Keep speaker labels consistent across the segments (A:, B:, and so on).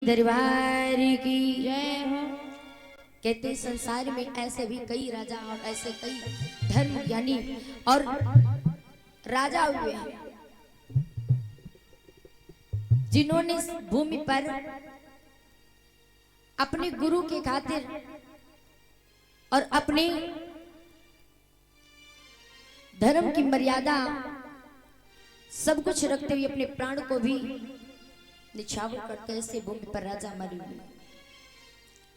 A: दरबार की
B: जय हो।
A: कहते संसार में ऐसे भी कई राजा और ऐसे कई धर्म ज्ञानी और राजा हुए हैं जिन्होंने इस भूमि पर अपने गुरु के खातिर और अपने धर्म की मर्यादा सब कुछ रखते हुए अपने प्राण को भी निछावर करते ऐसे भूमि पर राजा मरी हुई।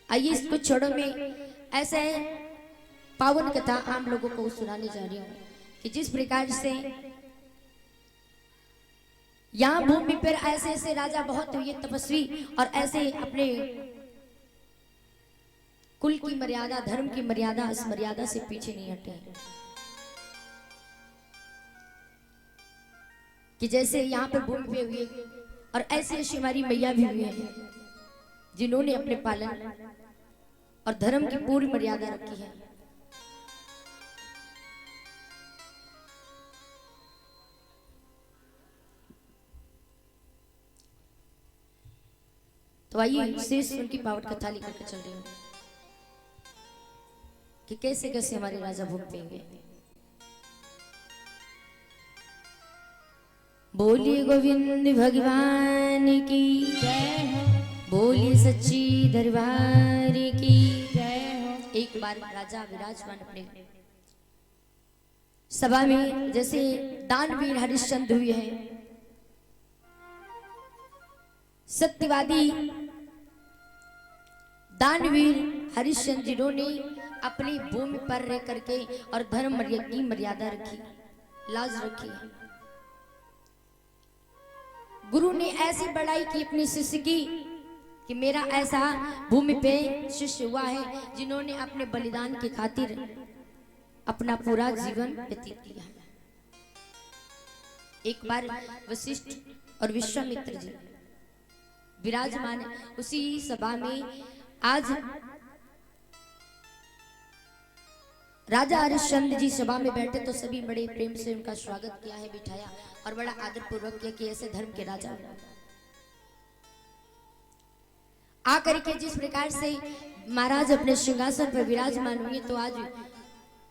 A: आइए इस कुछ क्षणों में ऐसे पावन कथा आम लोगों को सुनाने जा रही हूँ कि जिस प्रकार से यहाँ भूमि पर ऐसे ऐसे राजा बहुत हुए तपस्वी और ऐसे अपने कुल की मर्यादा धर्म की मर्यादा इस मर्यादा से पीछे नहीं हटे कि जैसे यहाँ पर भूमि पे हुए और ऐसे ऐसी हमारी मैया भी हुई हैं जिन्होंने अपने पालन और धर्म की पूरी मर्यादा रखी है। तो आइए शेष उनकी पावन कथा लेकर के चल रही हूँ कि कैसे कैसे हमारे राजा भूमि पे गए। बोलिए गोविंद भगवान की
B: जय हो।
A: बोलिए सच्ची दरबार की
B: जय हो।
A: एक बार राजा विराजमान अपने सभा में जैसे दानवीर हरिश्चंद्र हुए हैं सत्यवादी दानवीर हरिश्चंद्र जिन्होंने अपनी भूमि पर रह करके और धर्म की मर्यादा रखी लाज रखी। गुरु ने ऐसी बड़ाई की अपने शिष्य की कि मेरा ऐसा भूमि पे शिष्य हुआ है जिन्होंने अपने बलिदान के खातिर अपना पूरा जीवन व्यतीत किया। एक बार वशिष्ठ और विश्वामित्र जी विराजमान उसी सभा में आज राजा हरिश्चंद्र जी सभा में बैठे तो सभी बड़े प्रेम से उनका स्वागत किया है, बिठाया और बड़ा आदर पूर्वक किया कि ऐसे धर्म के राजा आकर के जिस प्रकार से महाराज अपने सिंहासन पर विराजमान हुए तो आज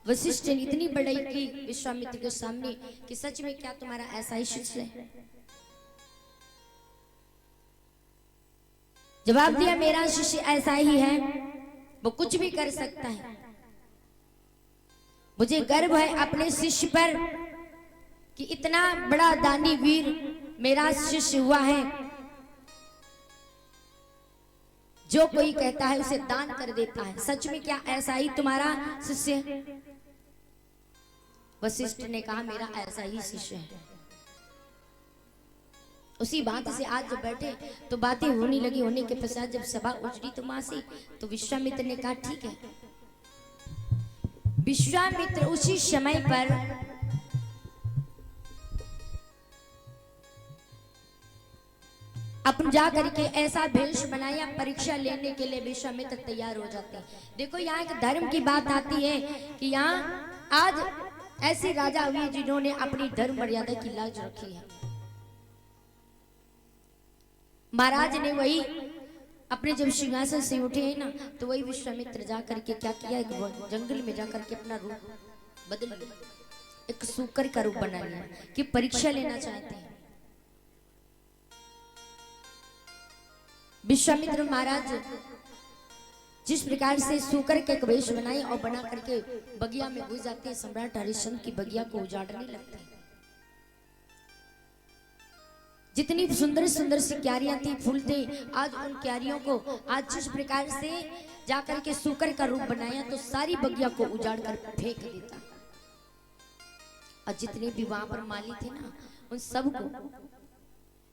A: वशिष्ठ ने इतनी बड़ाई की विश्वामित्र के सामने कि सच में क्या तुम्हारा ऐसा ही शिष्य है? जवाब दिया मेरा शिष्य ऐसा ही है, वो कुछ भी कर सकता है। मुझे गर्व है अपने शिष्य पर कि इतना बड़ा दानी वीर मेरा शिष्य हुआ है, जो कोई कहता है उसे दान कर देता है। सच में क्या ऐसा ही तुम्हारा शिष्य है? वशिष्ठ ने कहा मेरा ऐसा ही शिष्य है। उसी बात से आज जब बैठे तो बातें होने लगी, होने के पश्चात जब सभा उजड़ी तो मां से तो विश्वामित्र ने कहा ठीक है। विश्वामित्र उसी समय पर अपन जा करके ऐसा भेष बनाया, परीक्षा लेने के लिए विश्वामित्र तैयार हो जाते हैं। देखो यहाँ एक धर्म की बात आती है कि यहाँ आज ऐसे राजा हुए जिन्होंने अपनी धर्म मर्यादा की लाज रखी है। महाराज ने वही अपने जब सिंहासन से उठे हैं ना तो वही विश्वामित्र जा करके क्या किया, एक जंगल में जा करके अपना रूप बदल लिया, एक सूकर का रूप बना लिया कि परीक्षा लेना चाहते हैं। विश्वामित्र महाराज जिस प्रकार से सूकर के एक वेश बनाए और बना करके बगिया में घुस जाते हैं, सम्राट हरिश्चंद्र की बगिया को उजाड़ने लगते हैं। जितनी सुंदर सुंदर सी क्यारियां थी, फूल थे, आज उन क्यारियों को आज जिस प्रकार से जाकर के सूकर का रूप बनाया तो सारी बगिया को उजाड़ कर फेंक देता। और जितने भी वहां पर माली थे ना उन सबको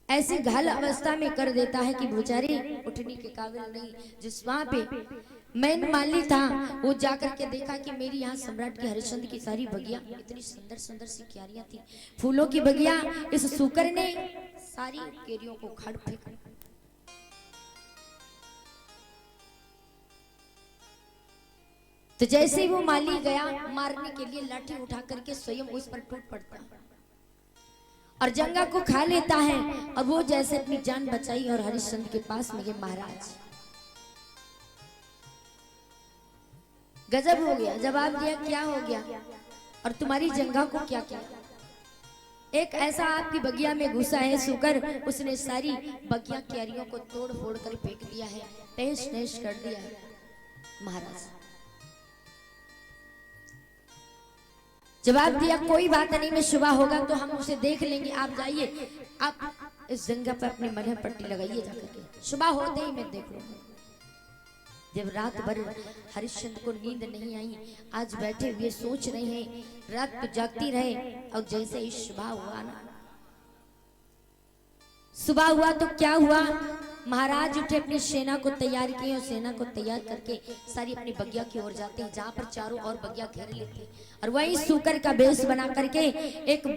A: ऐसी घायल अवस्था में कर देता है कि बेचारे उठने के काबिल नहीं। जिस वहां पे मैन माली था वो जाकर के देखा कि मेरी यहाँ सम्राट के हरिश्चंद्र की सारी बगिया, इतनी सुंदर सुंदर सी क्यारियां थी, फूलों की बगिया, इस सूकर ने सारी केरियों को खड़ फेंका। तो जैसे ही वो माली गया मारने के लिए लाठी उठा करके स्वयं उस पर टूट पड़ता और जंगा को खा लेता है। और वो जैसे अपनी जान बचाई और हरिश्चंद्र के पास में गए, महाराज गजब हो गया, जवाब दिया क्या हो गया और तुम्हारी जंगा को क्या किया। एक ऐसा आपकी बगिया में घुसा है सूकर, उसने सारी बगिया क्यारियों को तोड़ फोड़ कर फेंक दिया है, तहस नहस कर दिया है। महाराज जवाब दिया कोई बात नहीं, मैं सुबह होगा तो हम उसे देख लेंगे, आप जाइए, आप इस जंगा पर अपनी मलहम पट्टी लगाइए जाकर के, सुबह होते ही मैं देख लूंगा। जब रात भर हरिश्चंद्र को नींद नहीं आई, आज बैठे हुए सोच रहे हैं, रात तो जागती रहे। और जैसे ही सुबह हुआ ना, सुबह हुआ तो क्या हुआ, महाराज उठे, अपनी सेना को तैयार किए और सेना को तैयार करके सारी अपनी बगिया की ओर जाते हैं, जहां पर चारों ओर बगिया घेर लेते हैं। और वही सूकर का बेस बना करके एक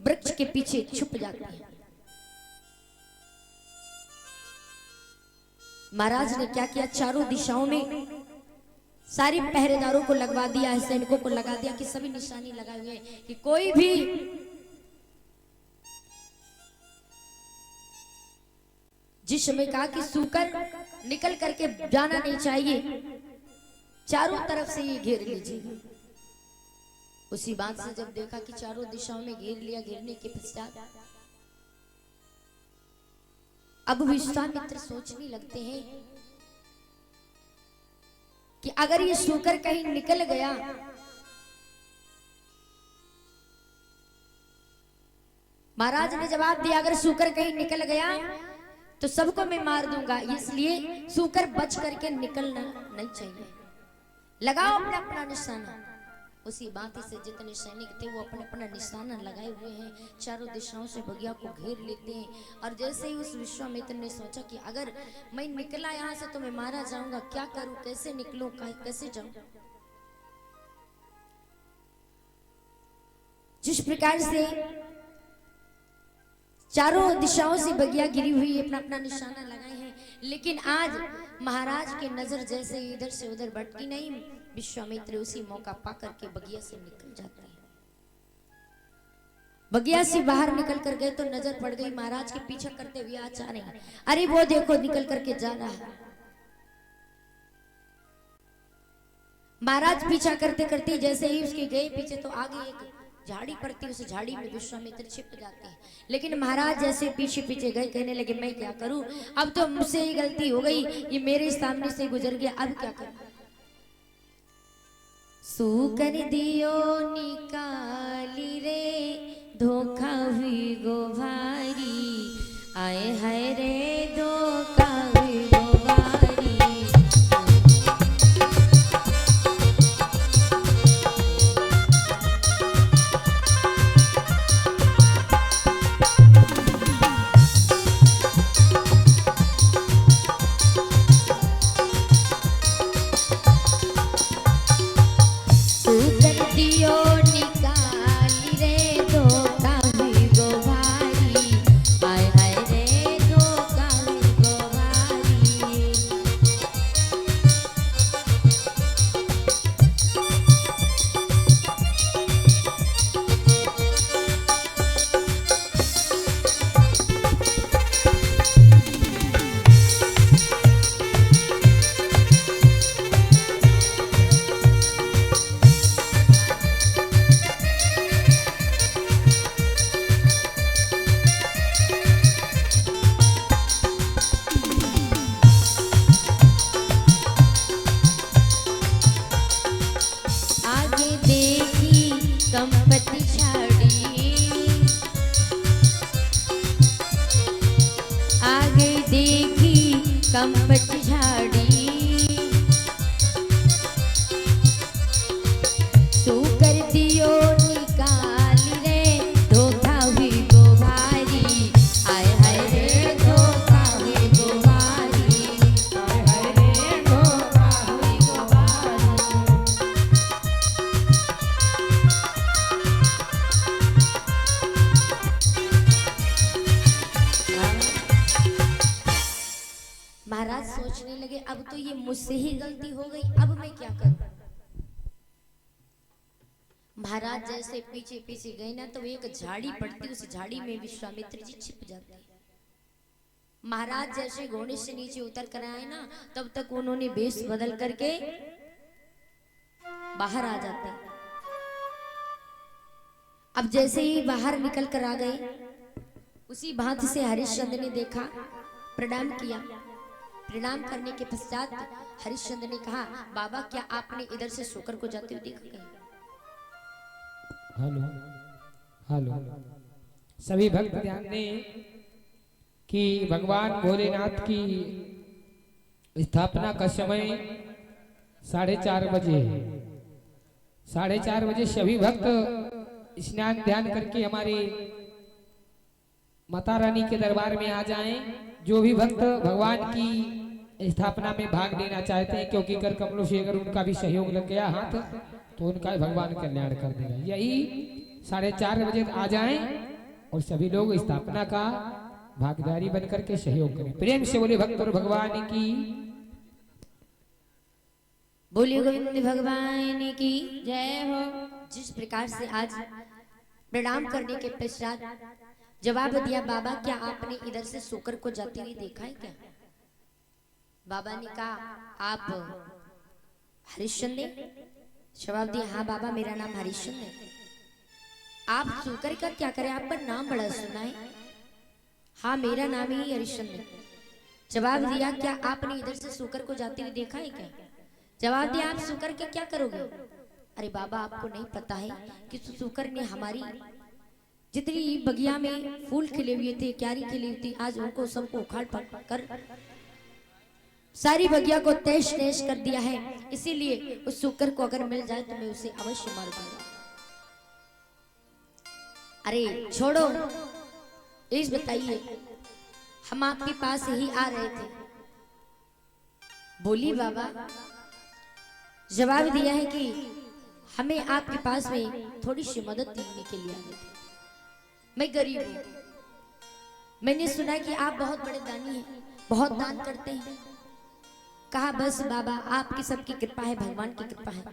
A: वृक्ष के पीछे छुप जाते हैं। महाराज ने क्या किया, चारों दिशाओं में सारी पहरेदारों को लगवा दिया है, सैनिकों को लगा दिया कि सभी निशानी लगाए हुए हैं कि कोई भी जिस समय कहा कि सूकर निकल करके जाना नहीं चाहिए, चारों तरफ से ये घेर लीजिए। उसी बात से जब देखा कि चारों दिशाओं में घेर लिया, घेरने के पश्चात अब विश्वामित्र सोचने लगते हैं कि अगर ये सूकर कहीं निकल गया महाराज ने जवाब दिया, अगर सूकर कहीं निकल गया तो सबको मैं मार दूंगा, इसलिए सूकर बच करके निकलना नहीं चाहिए। लगाओ अपना अपना निशाना। उसी बात से जितने सैनिक थे वो अपना अपना निशाना लगाए हुए हैं, चारों दिशाओं से बगिया को घेर लेते हैं। और जैसे ही उस विश्वामित्र ने सोचा कि अगर मैं निकला यहाँ से तो मैं मारा जाऊंगा, क्या करूं, कैसे निकलूं, कैसे जाऊं। जिस प्रकार से चारों दिशाओं से बगिया गिरी हुई अपना अपना निशाना लगाए हैं, लेकिन आज महाराज की नजर जैसे इधर से उधर भटकी नहीं, विश्वामित्र उसी मौका पाकर के बगिया से निकल जाते हैं। बगिया से बाहर निकल कर गए तो नजर पड़ गई महाराज के पीछे करते हुए आ जा रहे हैं। अरे वो देखो निकल करके जा रहा है। महाराज पीछा करते करते जैसे ही उसके गए पीछे तो आगे एक झाड़ी पड़ती, उस झाड़ी में विश्वामित्र छिप जाते हैं। लेकिन महाराज जैसे पीछे पीछे गए, कहने लगे मैं क्या करूं, अब तो मुझसे ही गलती हो गई, ये मेरे सामने से गुजर गया, अब क्या करूं। सूकर दियो निकाली रे, धोखा हुई गो भारी, आए हाय रे धोखा हुई गो भारी। कंपट झाड़ी सूकर दियो निकाल रे, धोखा हुई गो भारी, आय हाय रे धोखा हुई गो भारी, आय हाय रे धोखा हुई गो भारी। महाराज सोचने लगे अब तो ये मुझसे ही गलती हो गई, अब मैं क्या करूं। महाराज जैसे पीछे पीछे गए ना तो एक झाड़ी पड़ती, उस झाड़ी में विश्वामित्र जी छिप जाते। महाराज जैसे घोड़े से नीचे उतर कर आए ना, तब तक उन्होंने वेश बदल करके बाहर आ जाते। अब जैसे ही बाहर निकल कर आ गए, उसी भांति से हरिश्चंद्र ने देखा, प्रणाम किया। प्रणाम करने के पश्चात हरिश्चंद्र ने कहा, बाबा क्या आपने इधर से सोकर को जाते हुए देखा कहीं?
C: हेलो हेलो, सभी भक्त ध्यान दें कि भगवान भोलेनाथ की स्थापना का समय 4:30 बजे है। 4:30 बजे सभी भक्त स्नान ध्यान करके हमारे माता रानी के दरबार में आ जाएं। जो भी भक्त भगवान की स्थापना में भाग लेना चाहते हैं, क्योंकि कर कमलों से अगर उनका भी सहयोग लग गया हाथ तो उनका भगवान कल्याण कर देगा। यही 4:30 बजे आ जाएं और सभी लोग स्थापना का भागीदारी बनकर के सहयोग करें। प्रेम से बोले भक्त और भगवान की,
A: बोलिए गोविंद भगवान की
B: जय हो।
A: जिस प्रकार से आज प्रणाम करने के पश्चात जवाब दिया, बाबा क्या आपने इधर से सोकर को जाते हुए देखा है क्या? बाबा ने कहा, आप हरिश्चंद्र? जवाब दिया, हाँ बाबा मेरा नाम हरिश्चंद्र है। आप सोकर का क्या करें, आप पर नाम बड़ा सुना है। हाँ मेरा नाम ही हरिश्चंद्र। जवाब दिया, क्या आपने इधर से सोकर को जाते हुए देखा है क्या? जवाब दिया, आप सोकर के क्या करोगे? अरे बाबा आपको नहीं पता है कि सुकर ने हमारी जितनी बगिया में फूल खिले हुए थे, क्यारी खिली हुई थी, आज उनको सबको उखाड़ पकड़ कर सारी बगिया को तैश नैश कर दिया है। इसीलिए उस सुकर को अगर मिल जाए तो मैं उसे अवश्य मार दूंगा। अरे छोड़ो, इस बताइए, हम आपके पास ही आ रहे थे। बोली बाबा। जवाब दिया है कि हमें आपके पास में थोड़ी सी मदद लेने के लिए आए थे। मैं गरीब हूं, मैंने सुना कि आप बहुत बड़े दानी हैं, बहुत दान करते हैं। कहा बस बाबा आपकी सबकी कृपा है, भगवान की कृपा है,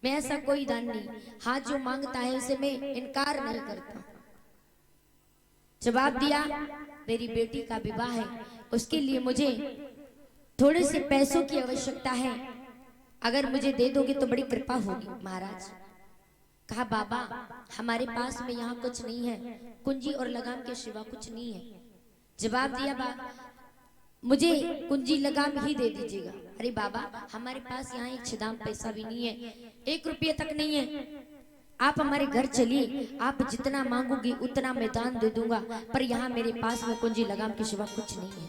A: मैं ऐसा कोई दान नहीं, हाथ जो मांगता है उसे मैं इनकार नहीं करता। जवाब दिया, मेरी बेटी का विवाह है, उसके लिए मुझे थोड़े से पैसों की आवश्यकता है, अगर मुझे दे दोगे तो बड़ी कृपा होगी महाराज। कहा बाबा हमारे पास में यहाँ कुछ नहीं है, कुंजी और लगाम के सिवा कुछ नहीं है। जवाब दिया, मुझे कुंजी लगाम ही दे दीजिएगा। अरे बाबा हमारे पास यहाँ एक छिदाम पैसा भी नहीं है, 1 रुपये तक नहीं है। आप हमारे घर चलिए, आप जितना मांगोगे उतना मैं दान दे दूंगा, पर यहाँ मेरे पास में कुंजी लगाम के सिवा कुछ नहीं है।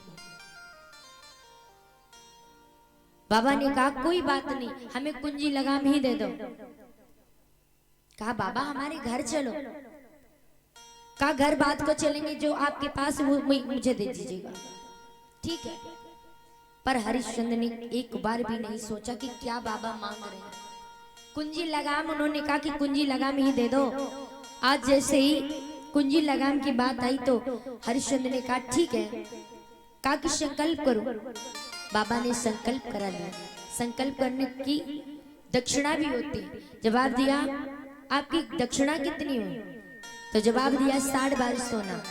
A: बाबा ने कहा कोई बात नहीं, हमें कुंजी लगाम ही दे दो। कहा बाबा हमारे घर चलो। कहा घर बात को चलेंगे, जो आपके पास वो मुझे दे दीजिएगा। ठीक है, पर हरिश्चंद्र ने एक बार भी नहीं सोचा कि क्या बाबा मांग रहे हैं। कुंजी लगाम, उन्होंने कहा कि कुंजी लगाम ही दे दो। आज जैसे ही कुंजी लगाम की बात आई तो हरिश्चंद्र ने कहा ठीक है। कहा कि संकल्प करो। बाबा ने संकल्प करा लिया। संकल्प करने की दक्षिणा भी होती। जवाब दिया, आपकी दक्षिणा कितनी हो? तो जवाब दिया 60 बार सोना।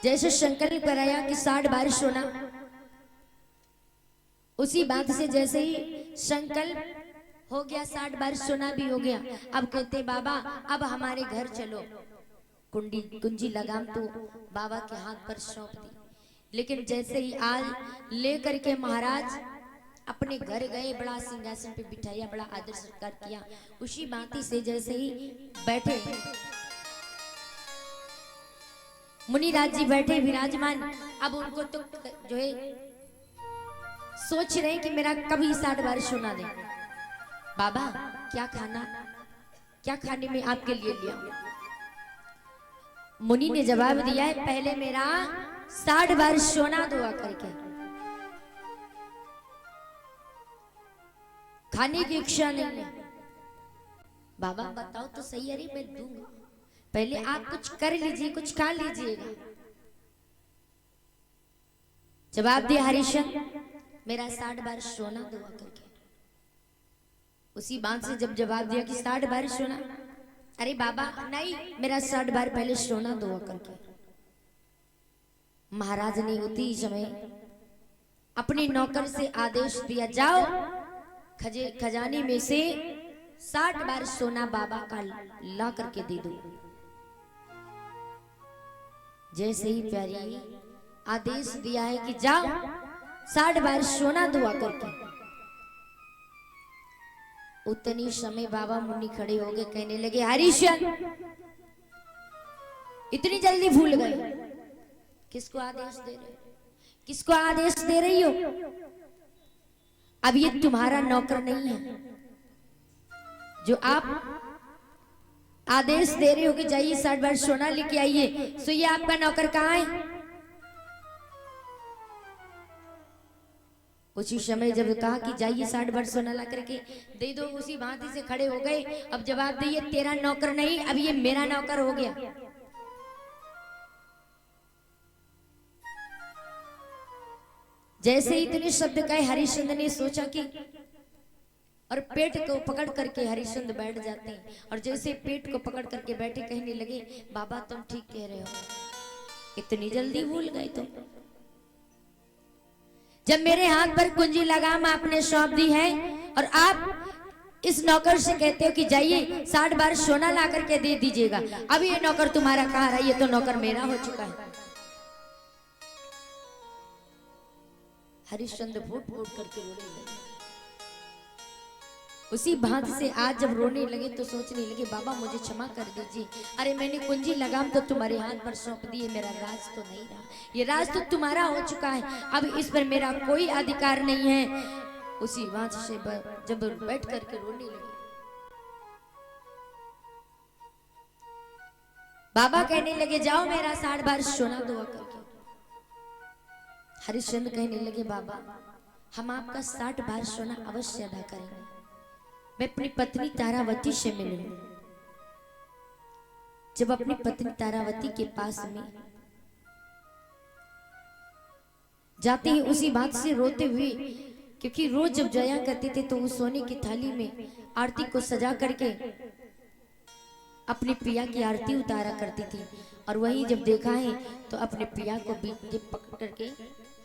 A: जैसे संकल्प कराया कि 60 बार सोना, उसी बात से जैसे ही संकल्प हो गया, 60 बार सोना भी हो गया। अब कहते बाबा अब हमारे घर चलो। कुंजी लगाम तो बाबा के हाथ पर सौंप दी, लेकिन जैसे ही आज लेकर के महाराज अपने घर गए, बड़ा सिंहासन पे बिठाया, बड़ा आदर सत्कार किया। उसी बाती से जैसे ही बैठे, मुनिराज जी बैठे विराजमान। अब उनको तो जो है सोच रहे कि मेरा कभी 60 बार सोना दे। बाबा क्या खाना, क्या खाने में आपके लिए लिया? मुनि ने जवाब दिया है, पहले मेरा 60 बार सोना दुआ करके, खाने की इच्छा नहीं है। बाबा बताओ तो सही, अरे मैं दूंगा, पहले आप कुछ कर लीजिए, कुछ खा लीजिएगा। जवाब दिया हरिश्चंद्र, मेरा 60 बार सोना दुआ करके। उसी बात से जब जवाब दिया कि 60 बार सोना, अरे बाबा नहीं, मेरा 60 बार पहले सोना दो करके। महाराज ने उसी समय अपने नौकर से आदेश दिया, जाओ खजाने में से 60 बार सोना बाबा का ला करके दे दो। जैसे ही प्यारी आदेश दिया है कि जाओ 60 बार सोना दुआ करके, उतनी समय बाबा मुनि खड़े हो गए, कहने लगे हरिश्चंद्र इतनी जल्दी भूल गए, किसको आदेश दे रहे हो, किसको आदेश दे रही हो? अब ये तुम्हारा नौकर नहीं है, जो आप आदेश दे रहे हो कि जाइए 60 बार सोना लेके आइए, सो ये आपका नौकर कहाँ है? उसी समय जब कहा कि जाइए 60 बार सोना ला करके दे दो, उसी भांति से खड़े हो गए। अब जवाब दिए, तेरा नौकर नहीं, अब ये मेरा नौकर हो गया। जैसे इतने शब्द कहे हरिश्चंद्र ने सोचा कि, और पेट को पकड़ करके हरिश्चंद्र बैठ जाते हैं, और जैसे पेट को पकड़ करके बैठे कहने लगे, बाबा तुम ठीक कह रहे हो, इतनी जल्दी भूल गए तुम। जब मेरे हाथ पर कुंजी लगाम आपने सौंप दी है और आप इस नौकर से कहते हो कि जाइए 60 बार सोना ला करके दे दीजिएगा, अब ये नौकर तुम्हारा कहाँ रहा? ये तो नौकर मेरा हो चुका है। हरिश्चंद्र फूट फूट करके रोने लगे। उसी भांति से आज जब रोने लगे तो सोचने लगे, बाबा मुझे क्षमा कर दीजिए, अरे मैंने कुंजी लगाम तो तुम्हारे हाथ पर सौंप दी है, मेरा राज तो नहीं रहा, ये राज तो तुम्हारा हो चुका है, अब इस पर मेरा कोई अधिकार नहीं है। उसी भांति से जब बैठ करके रोने लगे, बाबा कहने लगे, जाओ मेरा 60 बार सोना दुआ करके। हरिश्चंद्र कहने लगे, बाबा हम आपका 60 बार सोना अवश्य अदा करेंगे, मैं अपनी पत्नी तारावती से मिलूं। जब अपनी पत्नी तारावती के पास में जाते ही उसी बात से रोते हुए, क्योंकि रोज जब जाया करते थे तो उस सोने की थाली में आरती को सजा करके अपने पिया की आरती उतारा करती थी, और वही जब देखा है तो अपने पिया को बीच पकड़ करके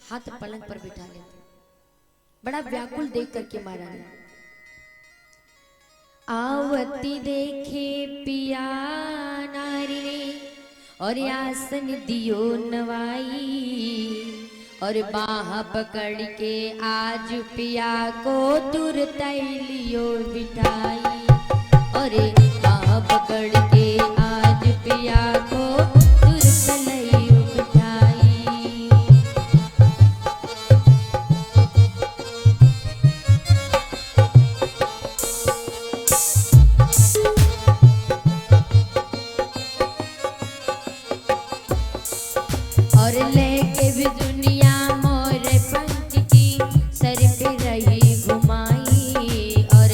A: हाथ पलंग पर बिठा लेते। बड़ा व्याकुल देख करके महाराज, आवती देखे पिया नारी ने, और आसन दियो नवाई, और बाह पकड़ के आज पिया को तुरतैलियो बिठाई, और बाह पकड़ के आज पिया को तुरतैलियो बिठाई। और लेके भी दुनिया मोर पंच की सर पे रही घुमाई, और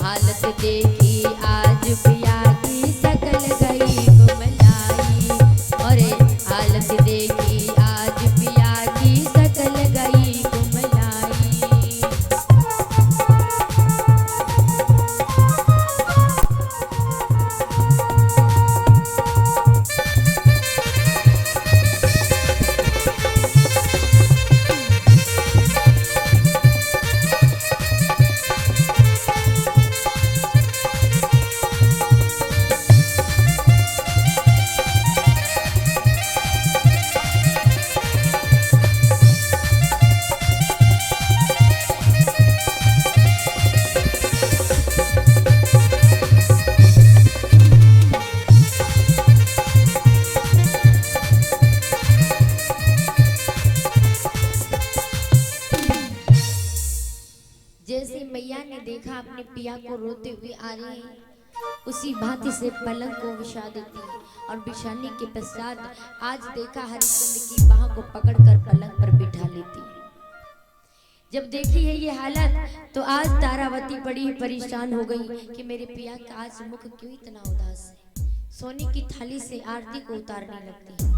A: हालत देखी आज पिया की सकल गई गुमलाई, और हालत देखी आज पिया की सकल गई गुमलाई। जैसे मैया ने देखा अपने पिया को रोते हुए आ रही है, उसी भांति से पलंग को बिछा देती है, और बिछाने के पश्चात आज देखा हरिश्चंद्र की बाह को पकड़कर पलंग पर बिठा लेती है। जब देखी है ये हालत तो आज तारावती बड़ी परेशान हो गई कि मेरे पिया का आज मुख क्यों इतना उदास है। सोने की थाली से आरती को उतारने लगती है।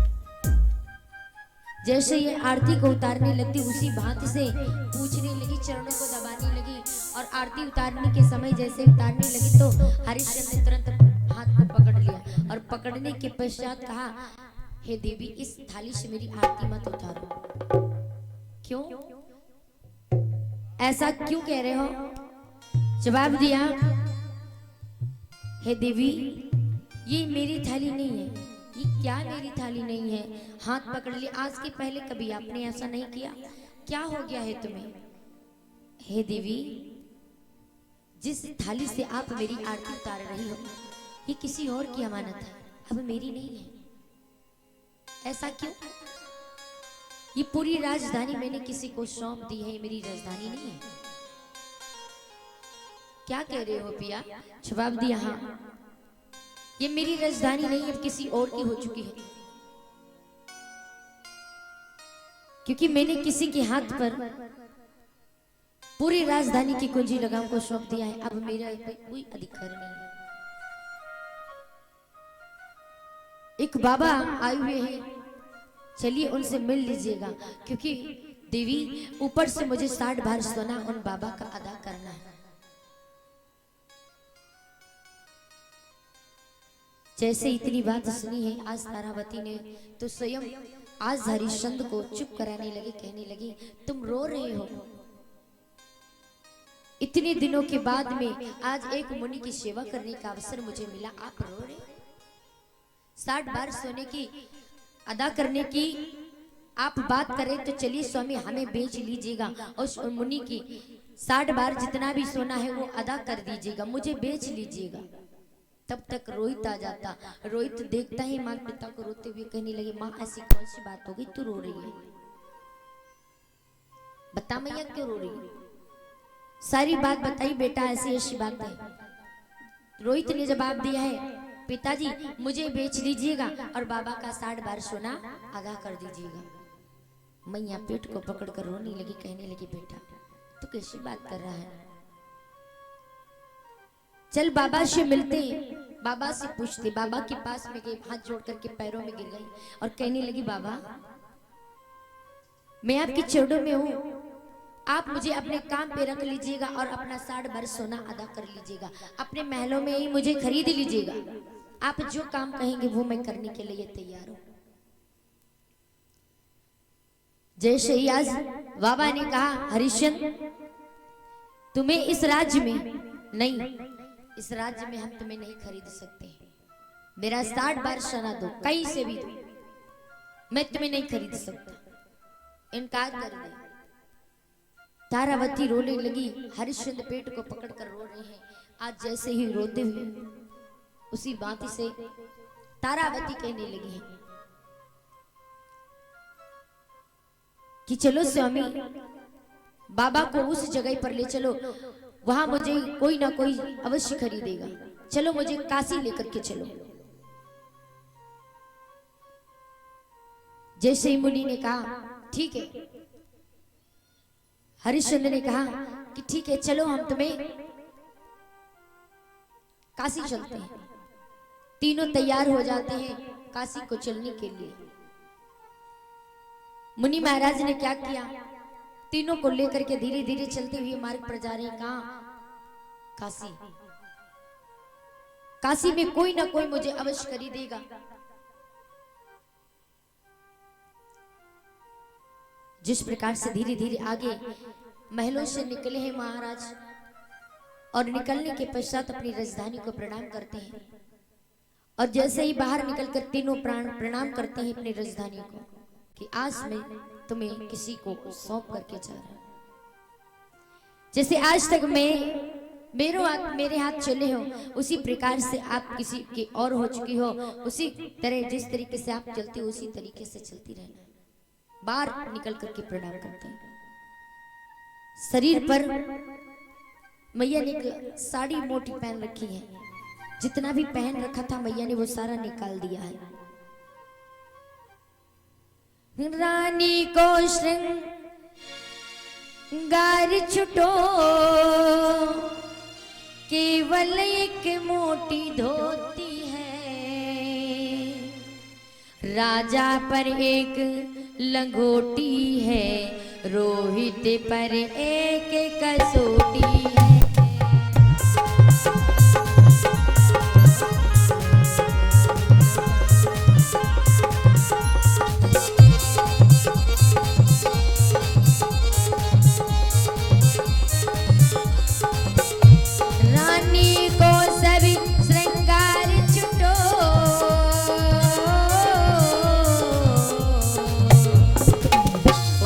A: जैसे ये आरती को उतारने लगती उसी भांति से पूछने लगी, चरणों को दबाने लगी। और आरती उतारने के समय जैसे उतारने लगी तो हरिश्चंद्र ने तुरंत हाथ को पकड़ लिया और पकड़ने के पश्चात कहा, हे देवी, इस थाली से मेरी आरती मत उतारो। क्यों, ऐसा क्यों कह रहे हो? जवाब दिया, हे देवी, ये मेरी थाली नहीं है। ये क्या मेरी थाली नहीं है? हाथ पकड़ लिया। आज के पहले कभी आपने ऐसा नहीं किया? क्या हो गया है तुम्हें? हे देवी, जिस थाली से आप मेरी आरती उतार रही हो ये किसी और की अमानत है, अब मेरी नहीं है। ऐसा क्यों? ये पूरी राजधानी मैंने किसी को सौंप दी है, ये मेरी राजधानी नहीं है। क्या कह रहे हो पिया? जवाब दिया, हाँ, ये मेरी राजधानी नहीं, अब किसी और की हो चुकी है। क्योंकि मैंने किसी के हाथ पर पूरी राजधानी की कुंजी लगाम को सौंप दिया है, अब मेरा कोई अधिकार नहीं है। एक बाबा आए हुए हैं, चलिए उनसे मिल लीजिएगा, क्योंकि देवी ऊपर से मुझे 60 भार सोना उन बाबा का अदा करना है। जैसे इतनी बात सुनी है आज तारावती ने तो स्वयं आज हरिश्चंद्र को चुप कराने लगी, कहने लगी, तुम रो रहे हो? इतने दिनों के बाद में आज एक मुनि की सेवा करने का अवसर मुझे मिला, आप रो रहे? 60 बार सोने की अदा करने की आप बात करें तो चलिए स्वामी हमें बेच लीजिएगा, उस मुनि की 60 बार जितना भी सोना है वो अदा कर दीजिएगा, मुझे बेच लीजिएगा। तब तक रोहित आ जाता। रोहित देखता ही माँ पिता को रोते हुए कहने लगे, माँ ऐसी कौन सी बात हो गई, तू रो रही है? बता मैया क्यों रो रही है? सारी बात बताई बेटा, ऐसी ऐसी बात है। रोहित ने जवाब दिया है, पिताजी मुझे बेच दीजिएगा और बाबा का 60 बार सोना अदा कर दीजिएगा। मैया पेट को पकड़कर रोने लगी, कहने लगी, बेटा तू कैसी बात कर रहा है? चल बाबा से मिलते, बाबा से पूछते। बाबा के पास में गई, हाथ जोड़ करके पैरों में गिर गई और कहने लगी, बाबा मैं आपके चरणों में हूँ, आप मुझे अपने काम पे रख लीजिएगा और अपना 60 बार सोना अदा कर लीजिएगा, अपने महलों में ही मुझे खरीद लीजिएगा। आप जो काम कहेंगे वो मैं करने के लिए तैयार हूं। जैसे ही आज बाबा ने कहा, हरिश्चंद्र तुम्हें इस राज्य में नहीं, इस राज्य में हम तुम्हें नहीं खरीद सकते, मेरा 60 बार सोना दो, कहीं से भी दो, मैं तुम्हें नहीं खरीद सकता, इनकार कर दे। तारावती रोने लगी, हरिश्चंद्र पेट को पकड़कर रो रहे हैं। आज जैसे ही रोते हुए उसी बात से तारावती कहने लगी है कि चलो स्वामी बाबा को उस जगह पर ले चलो, वहां मुझे कोई ना कोई अवश्य खरीदेगा, चलो मुझे काशी लेकर के चलो। जैसे ही मुनि ने कहा ठीक है, हरिश्चंद्र ने कहा कि ठीक है चलो हम तुम्हें काशी चलते हैं। तीनों तैयार हो जाते हैं काशी को चलने के लिए। मुनि महाराज ने क्या किया, तीनों को लेकर के धीरे धीरे चलते हुए मार्ग पर जा रहे हैं। कहां? काशी। काशी में कोई ना कोई मुझे अवश्य खरीदेगा। जिस प्रकार से धीरे धीरे आगे महलों से निकले हैं महाराज, और निकलने के पश्चात अपनी राजधानी को प्रणाम करते हैं, और जैसे ही बाहर निकलकर तीनों प्राण प्रणाम करते हैं अपनी राजधानी को कि आज मैं तुम्हें किसी को सौंप करके जा रहा हूं। जैसे आज तक मेरे हाथ चले हो, उसी प्रकार से आप किसी के और हो चुकी हो, उसी तरह जिस तरीके से आप चलती हो उसी तरीके से चलती रहना। बाहर निकल करके प्रणाम करते हैं। शरीर पर मैया ने एक साड़ी मोटी पहन रखी है, जितना भी पहन रखा था मैया ने वो सारा निकाल दिया है। रानी को श्रृंगार छुटो, केवल एक मोटी धोती है, राजा पर एक लंगोटी है, रोहित पर एक कसौटी है। रानी को सभी श्रृंगार छुटो,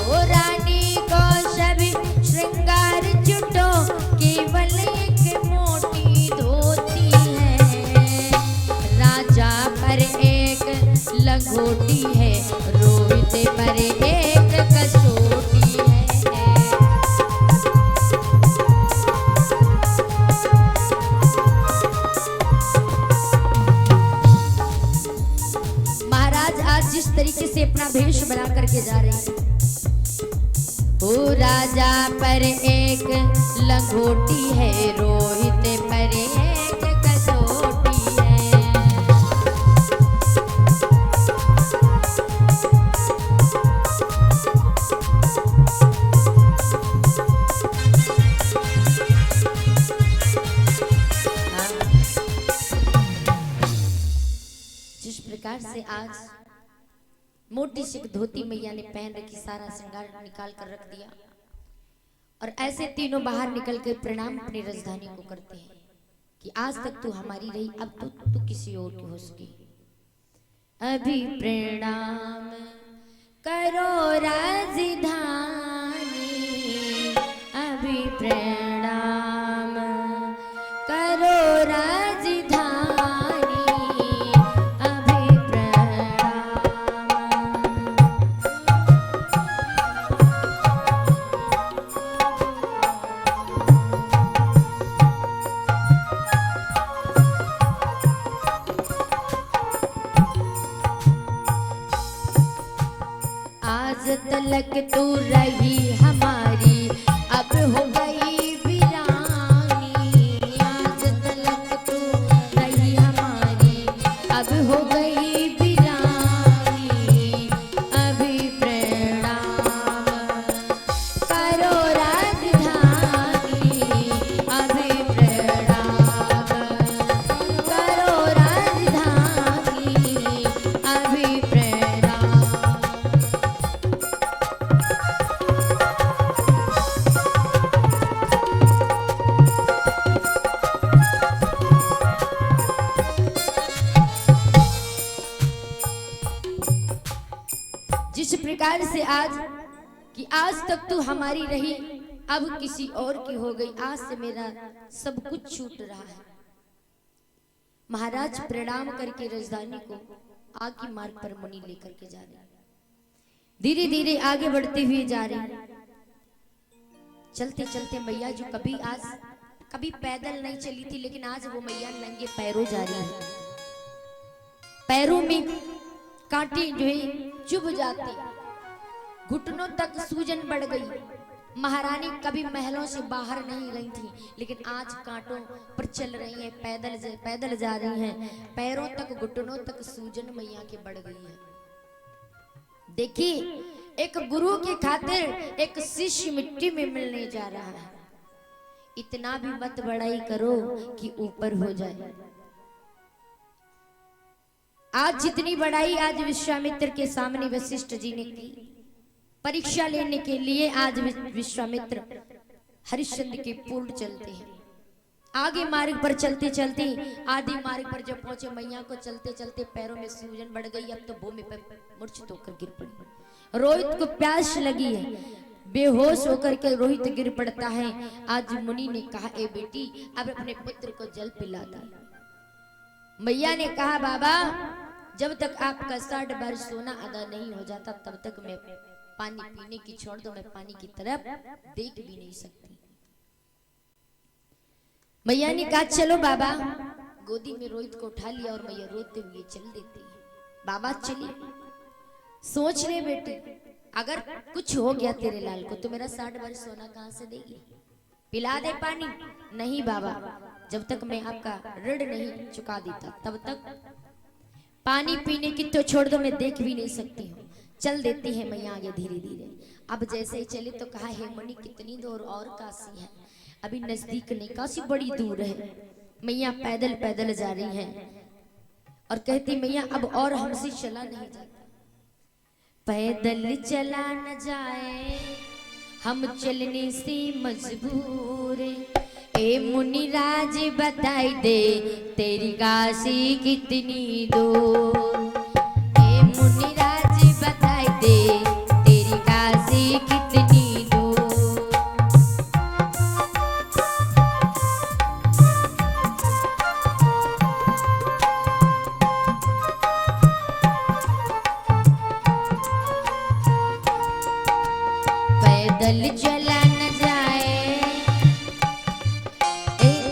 A: ओ रानी को सभी श्रृंगार छुटो, केवल एक मोटी धोती है। राजा पर एक लंगोटी है, रोहित पर एक कसौटी है। जिस तरीके से अपना भेष बना करके जा रहे हैं, ओ राजा पर एक लंगोटी है, रोहित पर एक कसौटी है। जिस प्रकार से आज मोटी सी धोती मैया ने पहन रखी, सारा श्रृंगार निकाल कर रख दिया, और ऐसे तीनों बाहर निकल कर प्रणाम अपनी राजधानी को करते हैं कि आज तक तू हमारी रही, अब तू किसी और की हो सकी। अभी प्रणाम करो राजधानी, अभी प्रणाम करो राजधानी, तलक तू रही हमारी, अब हो गई वीरानी। आज तलक तू रही हमारी, अब हो गई वीरानी। अभी प्रणाम करो राजधानी, अभी प्रणाम करो राजधानी, अभी प्रणाम। जिस प्रकार से आज कि आज तक तू हमारी रही, अब किसी और की हो गई, आज से मेरा सब कुछ छूट रहा है। महाराज प्रणाम करके राजधानी को आगे मार्ग पर मुनि लेकर के जा रहे, धीरे धीरे आगे बढ़ते हुए जा रहे। चलते चलते मैया जो कभी पैदल नहीं चली थी, लेकिन आज वो मैया नंगे पैरों जा रही है। पैरों में कांटे जो है चुभ जाते, घुटनों तक सूजन बढ़ गई। महारानी कभी महलों से बाहर नहीं गई थी, लेकिन आज कांटों पर चल रही हैं, पैदल जा रही हैं। पैरों तक घुटनों तक सूजन मैया के बढ़ गई है। देखिए, एक गुरु की खातिर एक शिष्य मिट्टी में मिलने जा रहा है। इतना भी मत बड़ाई करो कि ऊपर हो जाए। आज जितनी बड़ाई आज विश्वामित्र के सामने वशिष्ठ जी ने की, परीक्षा लेने के लिए आज विश्वामित्र हरिश्चंद्र के पूर्ण चलते हैं। आगे मार्ग पर चलते चलते आदि मार्ग पर जब पहुंचे, मैया को चलते चलते पैरों में सूजन बढ़ गई। अब तो भूमि पर मूर्छित होकर गिर पड़ी। रोहित को प्यास लगी है, बेहोश होकर के रोहित गिर पड़ता है। आज मुनि ने कहा, ए बेटी, अब अपने पुत्र को जल पिला दे। मैया ने कहा, बाबा, जब तक आपका 60 बार सोना अदा नहीं हो जाता, तब तक मैं पानी पीने की छोड़ दो, मैं पानी की तरफ देख भी नहीं सकती। मैया ने कहा, चलो बाबा। गोदी में रोहित को उठा लिया और मैया रोते हुए चल देती है। बाबा चली, सोच ले बेटी, अगर कुछ हो गया तेरे लाल को तो मेरा 60 बार सोना कहां से देगी? पिला दे पानी। नहीं बाबा, जब तक मैं आपका ऋण नहीं चुका देता, तब तक पानी पीने की तो छोड़ दो, मैं देख भी नहीं सकती हूँ। चल देती है मैया आगे धीरे धीरे। अब जैसे ही चले तो कहा हे मुनि कितनी दूर और काशी है, अभी नजदीक नहीं, काशी बड़ी दूर है। मैया पैदल पैदल जा रही हैं और कहती मैया अब और हमसे चला नहीं जाता, पैदल चला न जाए हम चलने से मजबूर, ए मुनिराज बताई दे तेरी काशी कितनी दूर, ए मुनिराज बताई दे तेरी काशी कितनी दूर। पैदल चला न जाए,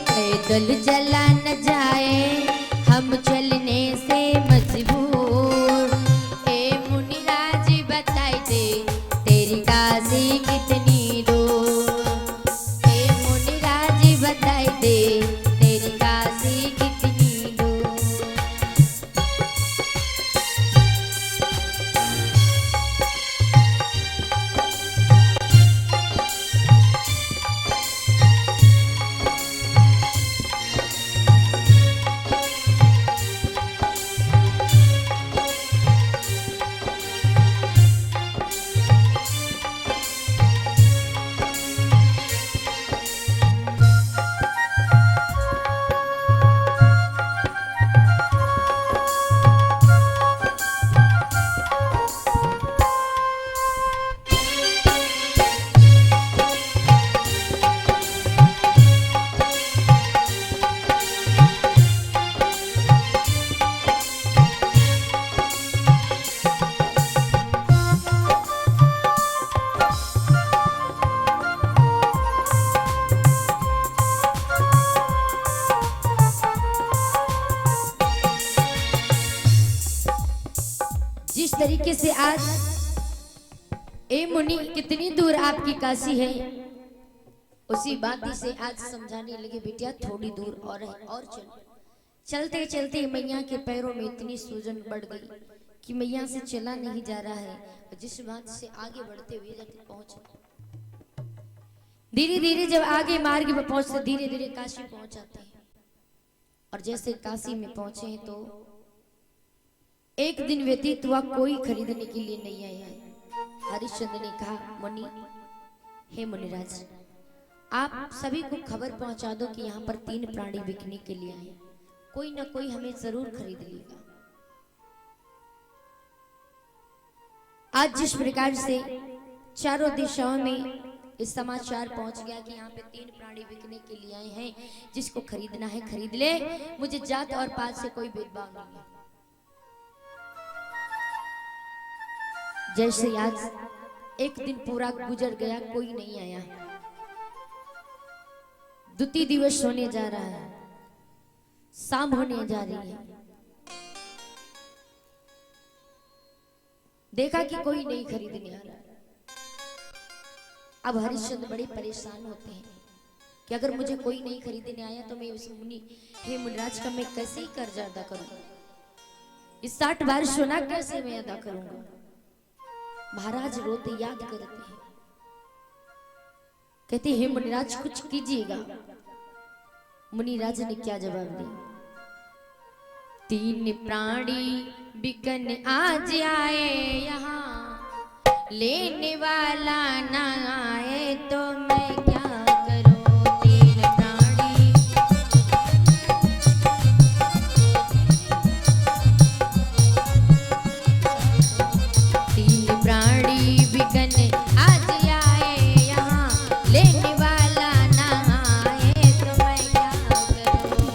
A: पैदल चला न जाए हम चलने से मजबूर, ए मुनिराज बताई दे तेरी काशी कितनी दूर, ए मुनिराज बताई दे तेरी काशी कितनी दूर। जिस तरीके से आज ए मुनि कितनी दूर आपकी काशी है, उसी बात ही से आज समझाने लगे बेटिया थोड़ी दूर और है और चलो। चलते चलते मैया के पैरों में इतनी सूजन बढ़ गई कि मैया से चला नहीं जा रहा है, जिस बात से आगे बढ़ते हुए जाते पहुंचे। धीरे धीरे जब आगे मार्ग में पहुंचते धीरे धीरे काशी पहुंच जाते हैं और जैसे काशी में पहुंचे हैं तो एक दिन व्यतीत हुआ, कोई खरीदने के लिए नहीं आया है। हरिश्चंद्र ने कहा मुनि, हे मुनिराज आप सभी को खबर पहुंचा दो कि यहाँ पर 3 प्राणी बिकने के लिए आए, कोई ना कोई हमें जरूर खरीद लेगा। आज जिस प्रकार से चारों दिशाओं में इस समाचार पहुंच गया कि यहाँ पे 3 प्राणी बिकने के लिए आए हैं, जिसको खरीदना है खरीद ले, मुझे जात और पात से कोई भेदभाव नहीं है। जैसे आज एक दिन पूरा गुजर गया, कोई नहीं आया, द्वितीय दिवस होने जा रहा है, शाम होने जा रही है, देखा कि कोई नहीं खरीदने आ रहा। अब हरिश्चंद्र बड़े परेशान होते हैं कि अगर मुझे कोई नहीं खरीदने आया तो मैं उस मुनि हे मुनिराज का मैं कैसे ही कर्ज अदा करूंगा, इस 60 बार सोना कैसे मैं अदा करूंगा। महाराज रोते याद करते हैं, कहते हे मुनिराज कुछ कीजिएगा। मुनिराज ने क्या जवाब दिया, 3 प्राणी बिकन आज आए यहाँ, लेने वाला ना आए तो मैं क्या करूं। 3 प्राणी 3 प्राणी बिकन आज आए यहाँ, लेने वाला ना आए तो मैं क्या करूं।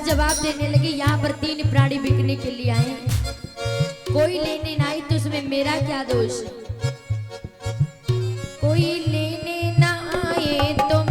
A: जवाब देने लगी, यहाँ पर 3 प्राणी बिकने के लिए आए, कोई लेने ना आई तो उसमें मेरा क्या दोष? कोई लेने ना आए तो